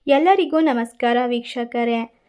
ಎಲ್ಲರಿಗೂ ನಮಸ್ಕಾರ ವೀಕ್ಷಕರೇ.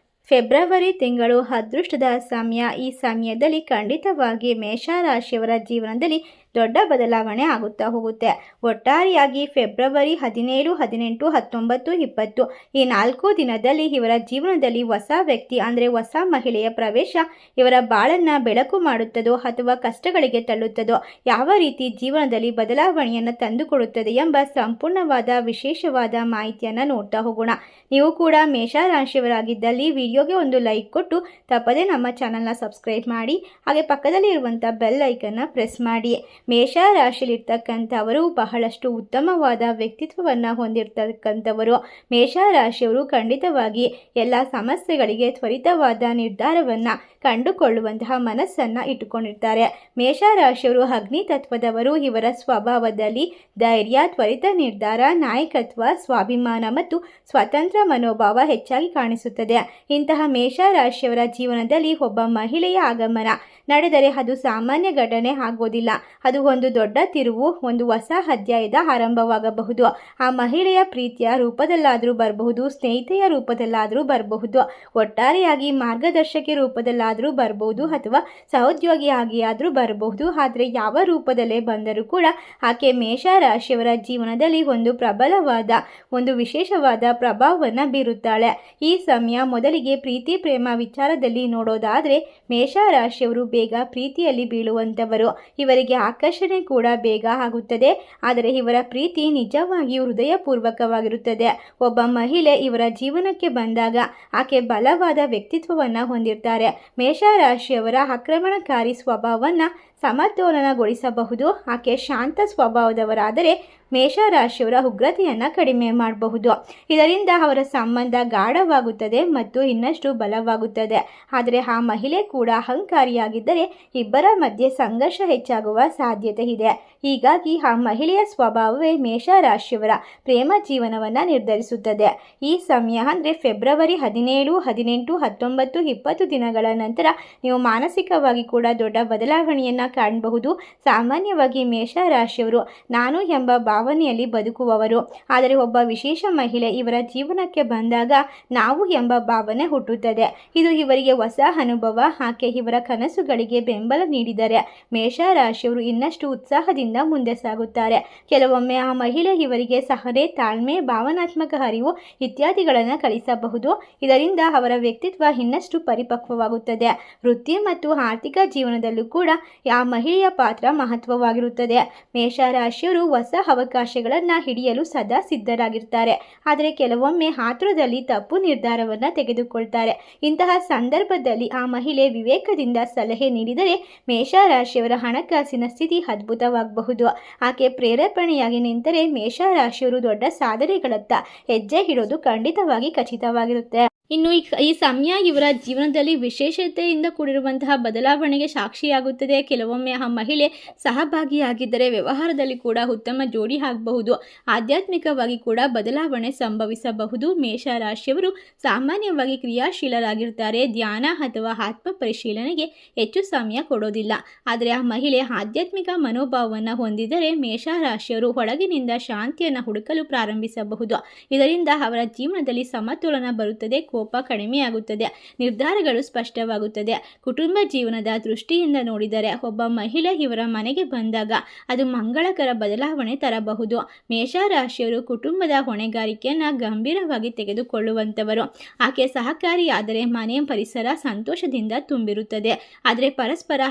ಫೆಬ್ರವರಿ ತಿಂಗಳು ಅದೃಷ್ಟದ ಸಮಯ. ಈ ಸಮಯದಲ್ಲಿ ಖಂಡಿತವಾಗಿ ಮೇಷರಾಶಿಯವರ ಜೀವನದಲ್ಲಿ ದೊಡ್ಡ ಬದಲಾವಣೆ ಆಗುತ್ತಾ ಹೋಗುತ್ತೆ. ಒಟ್ಟಾರೆಯಾಗಿ ಫೆಬ್ರವರಿ 17, 18, 19, 20 ಈ 4 ದಿನದಲ್ಲಿ ಇವರ ಜೀವನದಲ್ಲಿ ಹೊಸ ವ್ಯಕ್ತಿ ಅಂದರೆ ಹೊಸ ಮಹಿಳೆಯ ಪ್ರವೇಶ ಇವರ ಬಾಳನ್ನು ಬೆಳಕು ಮಾಡುತ್ತದೋ ಅಥವಾ ಕಷ್ಟಗಳಿಗೆ ತಳ್ಳುತ್ತದೋ, ಯಾವ ರೀತಿ ಜೀವನದಲ್ಲಿ ಬದಲಾವಣೆಯನ್ನು ತಂದುಕೊಡುತ್ತದೆ ಎಂಬ ಸಂಪೂರ್ಣವಾದ ವಿಶೇಷವಾದ ಮಾಹಿತಿಯನ್ನು ನೋಡ್ತಾ ಹೋಗೋಣ. ನೀವು ಕೂಡ ಮೇಷರಾಶಿಯವರಾಗಿದ್ದಲ್ಲಿ ವಿಡಿಯೋಗೆ ಒಂದು ಲೈಕ್ ಕೊಟ್ಟು ತಪ್ಪದೆ ನಮ್ಮ ಚಾನಲ್ನ ಸಬ್ಸ್ಕ್ರೈಬ್ ಮಾಡಿ, ಹಾಗೆ ಪಕ್ಕದಲ್ಲಿ ಇರುವಂಥ ಬೆಲ್ ಐಕನ್ನ ಪ್ರೆಸ್ ಮಾಡಿ. ಮೇಷರಾಶಿಯಲ್ಲಿರ್ತಕ್ಕಂಥವರು ಬಹಳಷ್ಟು ಉತ್ತಮವಾದ ವ್ಯಕ್ತಿತ್ವವನ್ನು ಹೊಂದಿರತಕ್ಕಂಥವರು. ಮೇಷರಾಶಿಯವರು ಖಂಡಿತವಾಗಿ ಎಲ್ಲ ಸಮಸ್ಯೆಗಳಿಗೆ ತ್ವರಿತವಾದ ನಿರ್ಧಾರವನ್ನು ಕಂಡುಕೊಳ್ಳುವಂತಹ ಮನಸ್ಸನ್ನು ಇಟ್ಟುಕೊಂಡಿರ್ತಾರೆ. ಮೇಷರಾಶಿಯವರು ಅಗ್ನಿ ತತ್ವದವರು. ಇವರ ಸ್ವಭಾವದಲ್ಲಿ ಧೈರ್ಯ, ತ್ವರಿತ ನಿರ್ಧಾರ, ನಾಯಕತ್ವ, ಸ್ವಾಭಿಮಾನ ಮತ್ತು ಸ್ವತಂತ್ರ ಮನೋಭಾವ ಹೆಚ್ಚಾಗಿ ಕಾಣಿಸುತ್ತದೆ. ಇಂತಹ ಮೇಷರಾಶಿಯವರ ಜೀವನದಲ್ಲಿ ಒಬ್ಬ ಮಹಿಳೆಯ ಆಗಮನ ನಡೆದರೆ ಅದು ಸಾಮಾನ್ಯ ಘಟನೆ ಆಗೋದಿಲ್ಲ. ಅದು ಒಂದು ದೊಡ್ಡ ತಿರುವು, ಒಂದು ಹೊಸ ಅಧ್ಯಾಯದ ಆರಂಭವಾಗಬಹುದು. ಆ ಮಹಿಳೆಯ ಪ್ರೀತಿಯ ರೂಪದಲ್ಲಾದರೂ ಬರಬಹುದು, ಸ್ನೇಹಿತೆಯ ರೂಪದಲ್ಲಾದರೂ ಬರಬಹುದು, ಒಟ್ಟಾರೆಯಾಗಿ ಮಾರ್ಗದರ್ಶಕಿ ರೂಪದಲ್ಲಾದರೂ ಬರಬಹುದು, ಅಥವಾ ಸಹೋದ್ಯೋಗಿಯಾಗಿಯಾದರೂ ಬರಬಹುದು. ಆದರೆ ಯಾವ ರೂಪದಲ್ಲೇ ಬಂದರೂ ಕೂಡ ಆಕೆ ಮೇಷರಾಶಿಯವರ ಜೀವನದಲ್ಲಿ ಒಂದು ಪ್ರಬಲವಾದ, ಒಂದು ವಿಶೇಷವಾದ ಪ್ರಭಾವವನ್ನು ಬೀರುತ್ತಾಳೆ. ಈ ಸಮಯ ಮೊದಲಿಗೆ ಪ್ರೀತಿ ಪ್ರೇಮ ವಿಚಾರದಲ್ಲಿ ನೋಡೋದಾದರೆ ಮೇಷರಾಶಿಯವರು ಬೇಗ ಪ್ರೀತಿಯಲ್ಲಿ ಬೀಳುವಂಥವರು. ಇವರಿಗೆ ಆಕರ್ಷಣೆ ಕೂಡ ಬೇಗ ಆಗುತ್ತದೆ. ಆದರೆ ಇವರ ಪ್ರೀತಿ ನಿಜವಾಗಿಯೂ ಹೃದಯಪೂರ್ವಕವಾಗಿರುತ್ತದೆ. ಒಬ್ಬ ಮಹಿಳೆ ಇವರ ಜೀವನಕ್ಕೆ ಬಂದಾಗ ಆಕೆ ಬಲವಾದ ವ್ಯಕ್ತಿತ್ವವನ್ನು ಹೊಂದಿರ್ತಾರೆ. ಮೇಷರಾಶಿಯವರ ಆಕ್ರಮಣಕಾರಿ ಸ್ವಭಾವವನ್ನು ಸಮತೋಲನಗೊಳಿಸಬಹುದು. ಆಕೆ ಶಾಂತ ಸ್ವಭಾವದವರಾದರೆ ಮೇಷರಾಶಿಯವರ ಉಗ್ರತೆಯನ್ನು ಕಡಿಮೆ ಮಾಡಬಹುದು. ಇದರಿಂದ ಅವರ ಸಂಬಂಧ ಗಾಢವಾಗುತ್ತದೆ ಮತ್ತು ಇನ್ನಷ್ಟು ಬಲವಾಗುತ್ತದೆ. ಆದರೆ ಆ ಮಹಿಳೆ ಕೂಡ ಅಹಂಕಾರಿಯಾಗಿದ್ದರೆ ಇಬ್ಬರ ಮಧ್ಯೆ ಸಂಘರ್ಷ ಹೆಚ್ಚಾಗುವ ಸಾಧ್ಯತೆ ಇದೆ. ಹೀಗಾಗಿ ಆ ಮಹಿಳೆಯ ಸ್ವಭಾವವೇ ಮೇಷರಾಶಿಯವರ ಪ್ರೇಮ ಜೀವನವನ್ನು ನಿರ್ಧರಿಸುತ್ತದೆ. ಈ ಸಮಯ ಅಂದರೆ ಫೆಬ್ರವರಿ 17, 18, 19, 20 ದಿನಗಳ ನಂತರ ನೀವು ಮಾನಸಿಕವಾಗಿ ಕೂಡ ದೊಡ್ಡ ಬದಲಾವಣೆಯನ್ನು ಕಾಣಬಹುದು. ಸಾಮಾನ್ಯವಾಗಿ ಮೇಷರಾಶಿಯವರು ನಾನು ಎಂಬ ಭಾವನೆಯಲ್ಲಿ ಬದುಕುವವರು. ಆದರೆ ಒಬ್ಬ ವಿಶೇಷ ಮಹಿಳೆ ಇವರ ಜೀವನಕ್ಕೆ ಬಂದಾಗ ನಾವು ಎಂಬ ಭಾವನೆ ಹುಟ್ಟುತ್ತದೆ. ಇದು ಇವರಿಗೆ ಹೊಸ ಅನುಭವ. ಆಕೆ ಇವರ ಕನಸುಗಳಿಗೆ ಬೆಂಬಲ ನೀಡಿದರೆ ಮೇಷರಾಶಿಯವರು ಇನ್ನಷ್ಟು ಉತ್ಸಾಹದಿಂದ ಮುಂದೆ ಸಾಗುತ್ತಾರೆ. ಕೆಲವೊಮ್ಮೆ ಆ ಮಹಿಳೆ ಇವರಿಗೆ ಸಹನೆ, ತಾಳ್ಮೆ, ಭಾವನಾತ್ಮಕ ಅರಿವು ಇತ್ಯಾದಿಗಳನ್ನು ಕಲಿಸಬಹುದು. ಇದರಿಂದ ಅವರ ವ್ಯಕ್ತಿತ್ವ ಇನ್ನಷ್ಟು ಪರಿಪಕ್ವವಾಗುತ್ತದೆ. ವೃತ್ತಿ ಮತ್ತು ಆರ್ಥಿಕ ಜೀವನದಲ್ಲೂ ಕೂಡ ಆ ಮಹಿಳೆಯ ಪಾತ್ರ ಮಹತ್ವವಾಗಿರುತ್ತದೆ. ಮೇಷರಾಶಿಯವರು ಹೊಸ ಅವಕಾಶಗಳನ್ನು ಹಿಡಿಯಲು ಸದಾ ಸಿದ್ಧರಾಗಿರ್ತಾರೆ. ಆದರೆ ಕೆಲವೊಮ್ಮೆ ಆತುರದಲ್ಲಿ ತಪ್ಪು ನಿರ್ಧಾರವನ್ನು ತೆಗೆದುಕೊಳ್ತಾರೆ. ಇಂತಹ ಸಂದರ್ಭದಲ್ಲಿ ಆ ಮಹಿಳೆ ವಿವೇಕದಿಂದ ಸಲಹೆ ನೀಡಿದರೆ ಮೇಷರಾಶಿಯವರ ಹಣಕಾಸಿನ ಸ್ಥಿತಿ ಅದ್ಭುತವಾಗಬಹುದು. ಆಕೆ ಪ್ರೇರೇಪಣೆಯಾಗಿ ನಿಂತರೆ ಮೇಷರಾಶಿಯವರು ದೊಡ್ಡ ಸಾಧನೆಗಳತ್ತ ಹೆಜ್ಜೆ ಇಡೋದು ಖಂಡಿತವಾಗಿ ಖಚಿತವಾಗಿರುತ್ತೆ. ಇನ್ನು ಈ ಸಮಯ ಇವರ ಜೀವನದಲ್ಲಿ ವಿಶೇಷತೆಯಿಂದ ಕೂಡಿರುವಂತಹ ಬದಲಾವಣೆಗೆ ಸಾಕ್ಷಿಯಾಗುತ್ತದೆ. ಕೆಲವೊಮ್ಮೆ ಆ ಮಹಿಳೆ ಸಹಭಾಗಿಯಾಗಿದ್ದರೆ ವ್ಯವಹಾರದಲ್ಲಿ ಕೂಡ ಉತ್ತಮ ಜೋಡಿ ಆಗಬಹುದು. ಆಧ್ಯಾತ್ಮಿಕವಾಗಿ ಕೂಡ ಬದಲಾವಣೆ ಸಂಭವಿಸಬಹುದು. ಮೇಷರಾಶಿಯವರು ಸಾಮಾನ್ಯವಾಗಿ ಕ್ರಿಯಾಶೀಲರಾಗಿರ್ತಾರೆ. ಧ್ಯಾನ ಅಥವಾ ಆತ್ಮ ಪರಿಶೀಲನೆಗೆ ಹೆಚ್ಚು ಸಮಯ ಕೊಡೋದಿಲ್ಲ. ಆದರೆ ಆ ಮಹಿಳೆ ಆಧ್ಯಾತ್ಮಿಕ ಮನೋಭಾವವನ್ನು ಹೊಂದಿದರೆ ಮೇಷರಾಶಿಯವರು ಒಳಗಿನಿಂದ ಶಾಂತಿಯನ್ನು ಹುಡುಕಲು ಪ್ರಾರಂಭಿಸಬಹುದು. ಇದರಿಂದ ಅವರ ಜೀವನದಲ್ಲಿ ಸಮತೋಲನ ಬರುತ್ತದೆ, ಕೋಪ ಕಡಿಮೆಯಾಗುತ್ತದೆ, ನಿರ್ಧಾರಗಳು ಸ್ಪಷ್ಟವಾಗುತ್ತದೆ. ಕುಟುಂಬ ಜೀವನದ ದೃಷ್ಟಿಯಿಂದ ನೋಡಿದರೆ ಒಬ್ಬ ಮಹಿಳೆ ಇವರ ಮನೆಗೆ ಬಂದಾಗ ಅದು ಮಂಗಳಕರ ಬದಲಾವಣೆ ತರಬಹುದು. ಮೇಷರಾಶಿಯವರು ಕುಟುಂಬದ ಹೊಣೆಗಾರಿಕೆಯನ್ನು ಗಂಭೀರವಾಗಿ ತೆಗೆದುಕೊಳ್ಳುವಂಥವರು. ಆಕೆ ಸಹಕಾರಿಯಾದರೆ ಮನೆಯ ಪರಿಸರ ಸಂತೋಷದಿಂದ ತುಂಬಿರುತ್ತದೆ. ಆದರೆ ಪರಸ್ಪರ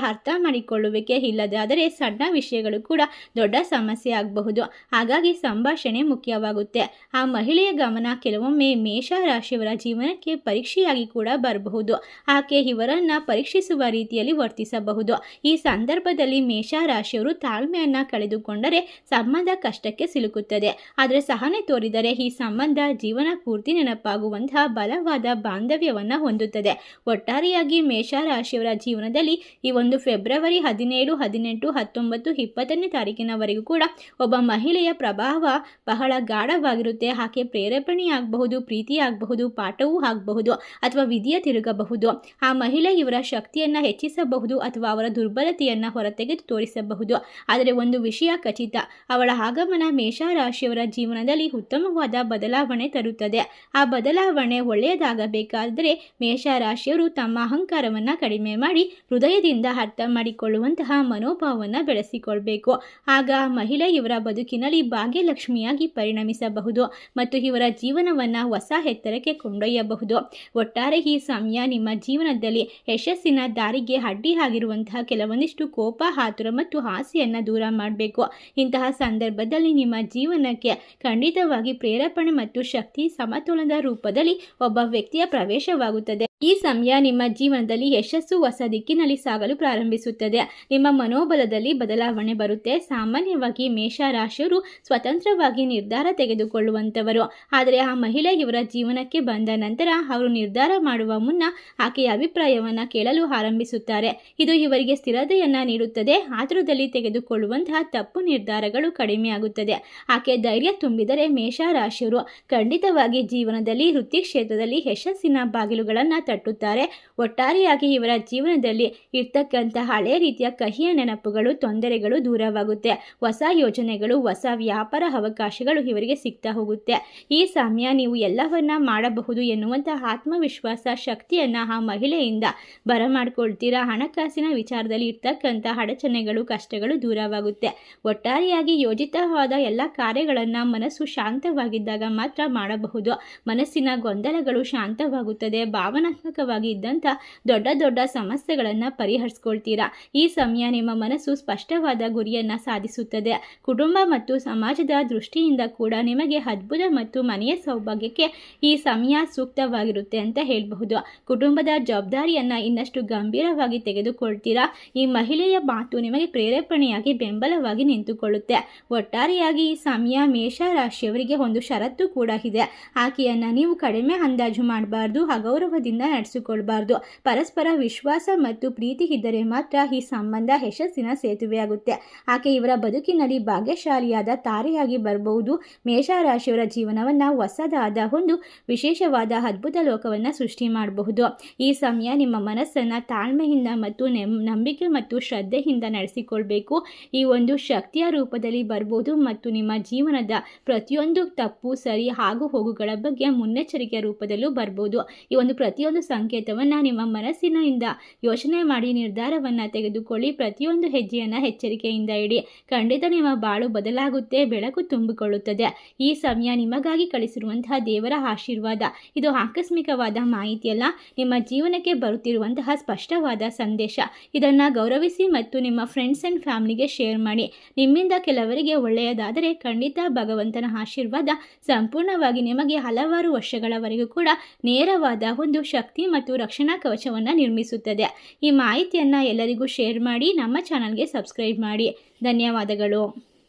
ಅರ್ಥ ಮಾಡಿಕೊಳ್ಳುವಿಕೆ ಇಲ್ಲದಾದರೆ ಸಣ್ಣ ವಿಷಯಗಳು ಕೂಡ ದೊಡ್ಡ ಸಮಸ್ಯೆ ಆಗಬಹುದು. ಹಾಗಾಗಿ ಸಂಭಾಷಣೆ ಮುಖ್ಯವಾಗುತ್ತೆ. ಆ ಮಹಿಳೆಯ ಗಮನ ಕೆಲವೊಮ್ಮೆ ಮೇಷರಾಶಿಯವರ ಜೀವನಕ್ಕೆ ಪರೀಕ್ಷೆಯಾಗಿ ಕೂಡ ಬರಬಹುದು. ಆಕೆ ಇವರನ್ನ ಪರೀಕ್ಷಿಸುವ ರೀತಿಯಲ್ಲಿ ವರ್ತಿಸಬಹುದು. ಈ ಸಂದರ್ಭದಲ್ಲಿ ಮೇಷರಾಶಿಯವರು ತಾಳ್ಮೆಯನ್ನ ಕಳೆದುಕೊಂಡರೆ ಸಂಬಂಧ ಕಷ್ಟಕ್ಕೆ ಸಿಲುಕುತ್ತದೆ. ಆದರೆ ಸಹನೆ ತೋರಿದರೆ ಈ ಸಂಬಂಧ ಜೀವನ ಪೂರ್ತಿ ನೆನಪಾಗುವಂತಹ ಬಲವಾದ ಬಾಂಧವ್ಯವನ್ನ ಹೊಂದುತ್ತದೆ. ಒಟ್ಟಾರೆಯಾಗಿ ಮೇಷರಾಶಿಯವರ ಜೀವನದಲ್ಲಿ ಈ ಒಂದು ಫೆಬ್ರವರಿ 17, 18, 19, 20ನೇ ತಾರೀಕಿನವರೆಗೂ ಕೂಡ ಒಬ್ಬ ಮಹಿಳೆಯ ಪ್ರಭಾವ ಬಹಳ ಗಾಢವಾಗಿರುತ್ತೆ. ಆಕೆ ಪ್ರೇರೇಪಣೆಯಾಗಬಹುದು, ಪ್ರೀತಿಯಾಗಬಹುದು, ಪಾಠವೂ ಆಗಬಹುದು ಅಥವಾ ವಿಧಿಯ ತಿರುಗಬಹುದು. ಆ ಮಹಿಳೆ ಇವರ ಶಕ್ತಿಯನ್ನು ಹೆಚ್ಚಿಸಬಹುದು ಅಥವಾ ಅವರ ದುರ್ಬಲತೆಯನ್ನು ಹೊರತೆಗೆದು ತೋರಿಸಬಹುದು. ಆದರೆ ಒಂದು ವಿಷಯ ಖಚಿತ, ಅವಳ ಆಗಮನ ಮೇಷರಾಶಿಯವರ ಜೀವನದಲ್ಲಿ ಉತ್ತಮವಾದ ಬದಲಾವಣೆ ತರುತ್ತದೆ. ಆ ಬದಲಾವಣೆ ಒಳ್ಳೆಯದಾಗಬೇಕಾದರೆ ಮೇಷರಾಶಿಯವರು ತಮ್ಮ ಅಹಂಕಾರವನ್ನು ಕಡಿಮೆ ಮಾಡಿ ಹೃದಯದಿಂದ ಅರ್ಥ ಮಾಡಿಕೊಳ್ಳುವಂತಹ ಮನೋಭಾವವನ್ನು ಬೆಳೆಸಿಕೊಳ್ಬೇಕು. ಆಗ ಮಹಿಳೆ ಇವರ ಬದುಕಿನಲ್ಲಿ ಭಾಗ್ಯಲಕ್ಷ್ಮಿಯಾಗಿ ಪರಿಣಮಿಸಬಹುದು ಮತ್ತು ಇವರ ಜೀವನವನ್ನು ಹೊಸ ಎತ್ತರಕ್ಕೆ ಕೊಂಡೊಯ್ಯಬಹುದು. ಒಟ್ಟಾರೆ ಈ ಸಮಯ ನಿಮ್ಮ ಜೀವನದಲ್ಲಿ ಯಶಸ್ಸಿನ ದಾರಿಗೆ ಅಡ್ಡಿಯಾಗಿರುವಂತಹ ಕೆಲವೊಂದಿಷ್ಟು ಕೋಪ, ಆತುರ ಮತ್ತು ಆಸೆಯನ್ನು ದೂರ ಮಾಡಬೇಕು. ಇಂತಹ ಸಂದರ್ಭದಲ್ಲಿ ನಿಮ್ಮ ಜೀವನಕ್ಕೆ ಖಂಡಿತವಾಗಿ ಪ್ರೇರೇಪಣೆ ಮತ್ತು ಶಕ್ತಿ ಸಮತೋಲನದ ರೂಪದಲ್ಲಿ ಒಬ್ಬ ವ್ಯಕ್ತಿಯ ಪ್ರವೇಶವಾಗುತ್ತದೆ. ಈ ಸಮಯ ನಿಮ್ಮ ಜೀವನದಲ್ಲಿ ಯಶಸ್ಸು ಹೊಸ ದಿಕ್ಕಿನಲ್ಲಿ ಸಾಗಲು ಪ್ರಾರಂಭಿಸುತ್ತದೆ. ನಿಮ್ಮ ಮನೋಬಲದಲ್ಲಿ ಬದಲಾವಣೆ ಬರುತ್ತೆ. ಸಾಮಾನ್ಯವಾಗಿ ಮೇಷರಾಶಿಯವರು ಸ್ವತಂತ್ರವಾಗಿ ನಿರ್ಧಾರ ತೆಗೆದುಕೊಳ್ಳುವಂಥವರು. ಆದರೆ ಆ ಮಹಿಳೆ ಇವರ ಜೀವನಕ್ಕೆ ಬಂದ ನಂತರ ಅವರು ನಿರ್ಧಾರ ಮಾಡುವ ಮುನ್ನ ಆಕೆಯ ಅಭಿಪ್ರಾಯವನ್ನು ಕೇಳಲು ಆರಂಭಿಸುತ್ತಾರೆ. ಇದು ಇವರಿಗೆ ಸ್ಥಿರತೆಯನ್ನು ನೀಡುತ್ತದೆ. ಆತುರದಲ್ಲಿ ತೆಗೆದುಕೊಳ್ಳುವಂತಹ ತಪ್ಪು ನಿರ್ಧಾರಗಳು ಕಡಿಮೆಯಾಗುತ್ತದೆ. ಆಕೆ ಧೈರ್ಯ ತುಂಬಿದರೆ ಮೇಷರಾಶಿಯವರು ಖಂಡಿತವಾಗಿ ಜೀವನದಲ್ಲಿ ವೃತ್ತಿ ಕ್ಷೇತ್ರದಲ್ಲಿ ಯಶಸ್ಸಿನ ಬಾಗಿಲುಗಳನ್ನು ತಟ್ಟುತ್ತಾರೆ. ಒಟ್ಟಾರೆಯಾಗಿ ಇವರ ಜೀವನದಲ್ಲಿ ಇರ್ತಕ್ಕಂಥ ಹಳೆಯ ರೀತಿಯ ಕಹಿಯ ನೆನಪುಗಳು, ತೊಂದರೆಗಳು ದೂರವಾಗುತ್ತೆ. ಹೊಸ ಯೋಜನೆಗಳು, ಹೊಸ ವ್ಯಾಪಾರ ಅವಕಾಶಗಳು ಇವರಿಗೆ ಸಿಗ್ತಾ ಹೋಗುತ್ತೆ. ಈ ಸಮಯ ನೀವು ಎಲ್ಲವನ್ನ ಮಾಡಬಹುದು ಎನ್ನುವಂತಹ ಆತ್ಮವಿಶ್ವಾಸ ಶಕ್ತಿಯನ್ನು ಆ ಮಹಿಳೆಯಿಂದ ಬರಮಾಡ್ಕೊಳ್ತೀರಾ. ಹಣಕಾಸಿನ ವಿಚಾರದಲ್ಲಿ ಇರ್ತಕ್ಕಂಥ ಅಡಚಣೆಗಳು, ಕಷ್ಟಗಳು ದೂರವಾಗುತ್ತೆ. ಒಟ್ಟಾರೆಯಾಗಿ ಯೋಜಿತವಾದ ಎಲ್ಲ ಕಾರ್ಯಗಳನ್ನು ಮನಸ್ಸು ಶಾಂತವಾಗಿದ್ದಾಗ ಮಾತ್ರ ಮಾಡಬಹುದು. ಮನಸ್ಸಿನ ಗೊಂದಲಗಳು ಶಾಂತವಾಗುತ್ತದೆ. ಭಾವನಾತ್ಮಕವಾಗಿ ಇದ್ದಂಥ ದೊಡ್ಡ ದೊಡ್ಡ ಸಮಸ್ಯೆಗಳನ್ನು ಪರಿಹರಿಸ್ಕೊಳ್ತೀರಾ. ಈ ಸಮಯ ನಿಮ್ಮ ಮನಸ್ಸು ಸ್ಪಷ್ಟವಾದ ಗುರಿಯನ್ನು ಸಾಧಿಸುತ್ತದೆ. ಕುಟುಂಬ ಮತ್ತು ಸಮಾಜದ ದೃಷ್ಟಿಯಿಂದ ಕೂಡ ನಿಮಗೆ ಅದ್ಭುತ ಮತ್ತು ಮನೆಯ ಸೌಭಾಗ್ಯಕ್ಕೆ ಈ ಸಮಯ ಸೂಕ್ತವಾಗಿರುತ್ತೆ ಅಂತ ಹೇಳಬಹುದು. ಕುಟುಂಬದ ಜವಾಬ್ದಾರಿಯನ್ನು ಇನ್ನಷ್ಟು ಗಂಭೀರವಾಗಿ ತೆಗೆದುಕೊಳ್ತೀರಾ. ಈ ಮಹಿಳೆಯ ಮಾತು ನಿಮಗೆ ಪ್ರೇರೇಪಣೆಯಾಗಿ ಬೆಂಬಲವಾಗಿ ನಿಂತುಕೊಳ್ಳುತ್ತೆ. ಒಟ್ಟಾರೆಯಾಗಿ ಈ ಸಮಯ ಮೇಷರಾಶಿಯವರಿಗೆ ಒಂದು ಷರತ್ತು ಕೂಡ ಇದೆ. ಆಕೆಯನ್ನು ನೀವು ಕಡಿಮೆ ಅಂದಾಜು ಮಾಡಬಾರ್ದು, ಅಗೌರವದಿಂದ ನಡೆಸಿಕೊಳ್ಬಾರ್ದು. ಪರಸ್ಪರ ವಿಶ್ವಾಸ ಮತ್ತು ಪ್ರೀತಿ ಇದ್ದರೆ ಮಾತ್ರ ಈ ಸಂಬಂಧ ಯಶಸ್ಸಿನ ಸೇತುವೆಯಾಗುತ್ತೆ. ಆಕೆ ಇವರ ಬದುಕಿನಲ್ಲಿ ಭಾಗ್ಯಶಾಲಿಯಾದ ತಾರೆಯಾಗಿ ಬರಬಹುದು. ಮೇಷರಾಶಿಯವರ ಜೀವನವನ್ನು ಹೊಸದಾದ ಒಂದು ವಿಶೇಷವಾದ ಅದ್ಭುತ ಲೋಕವನ್ನು ಸೃಷ್ಟಿ ಮಾಡಬಹುದು. ಈ ಸಮಯ ನಿಮ್ಮ ಮನಸ್ಸನ್ನು ತಾಳ್ಮೆಯಿಂದ ಮತ್ತು ನಂಬಿಕೆ ಮತ್ತು ಶ್ರದ್ಧೆಯಿಂದ ನಡೆಸಿಕೊಳ್ಬೇಕು. ಈ ಒಂದು ಶಕ್ತಿಯ ರೂಪದಲ್ಲಿ ಬರ್ಬೋದು ಮತ್ತು ನಿಮ್ಮ ಜೀವನದ ಪ್ರತಿಯೊಂದು ತಪ್ಪು, ಸರಿ, ಆಗು ಹೋಗುಗಳ ಬಗ್ಗೆ ಮುನ್ನೆಚ್ಚರಿಕೆಯ ರೂಪದಲ್ಲೂ ಬರ್ಬೋದು. ಈ ಒಂದು ಪ್ರತಿಯೊಂದು ಸಂಕೇತವನ್ನು ನಿಮ್ಮ ಮನಸ್ಸಿನಿಂದ ಯೋಚನೆ ಮಾಡಿ ನಿರ್ಧಾರವನ್ನು ತೆಗೆದುಕೊಳ್ಳಿ. ಪ್ರತಿಯೊಂದು ಹೆಜ್ಜೆಯನ್ನು ಎಚ್ಚರಿಕೆಯಿಂದ ಇಡಿ. ಖಂಡಿತ ನಿಮ್ಮ ಬಾಳು ಬದಲಾಗುತ್ತೆ, ಬೆಳಕು ತುಂಬಿಕೊಳ್ಳುತ್ತದೆ. ಈ ಸಮಯ ನಿಮಗಾಗಿ ಕಳಿಸಿರುವಂತಹ ದೇವರ ಆಶೀರ್ವಾದ. ಇದು ಆಕಸ್ಮಿಕವಾದ ಮಾಹಿತಿಯಲ್ಲ, ನಿಮ್ಮ ಜೀವನಕ್ಕೆ ಬರುತ್ತಿರುವಂತಹ ಸ್ಪಷ್ಟವಾದ ಸಂದೇಶ. ಇದನ್ನು ಗೌರವಿಸಿ ಮತ್ತು ನಿಮ್ಮ ಫ್ರೆಂಡ್ಸ್ ಆ್ಯಂಡ್ ಫ್ಯಾಮಿಲಿಗೆ ಶೇರ್ ಮಾಡಿ. ನಿಮ್ಮಿಂದ ಕೆಲವರಿಗೆ ಒಳ್ಳೆಯದಾದರೆ ಖಂಡಿತ ಭಗವಂತನ ಆಶೀರ್ವಾದ ಸಂಪೂರ್ಣವಾಗಿ ನಿಮಗೆ ಹಲವಾರು ವರ್ಷಗಳವರೆಗೂ ಕೂಡ ನೇರವಾದ ಒಂದು ಶಕ್ತಿ ಮತ್ತು ರಕ್ಷಣಾ ಕವಚವನ್ನು ನಿರ್ಮಿಸುತ್ತದೆ. ಈ ಮಾಹಿತಿಯನ್ನು ಎಲ್ಲರಿಗೂ ಶೇರ್ ಮಾಡಿ. ನಮ್ಮ ಚಾನಲ್ಗೆ ಸಬ್ಸ್ಕ್ರೈಬ್ ಮಾಡಿ. ಧನ್ಯವಾದಗಳು.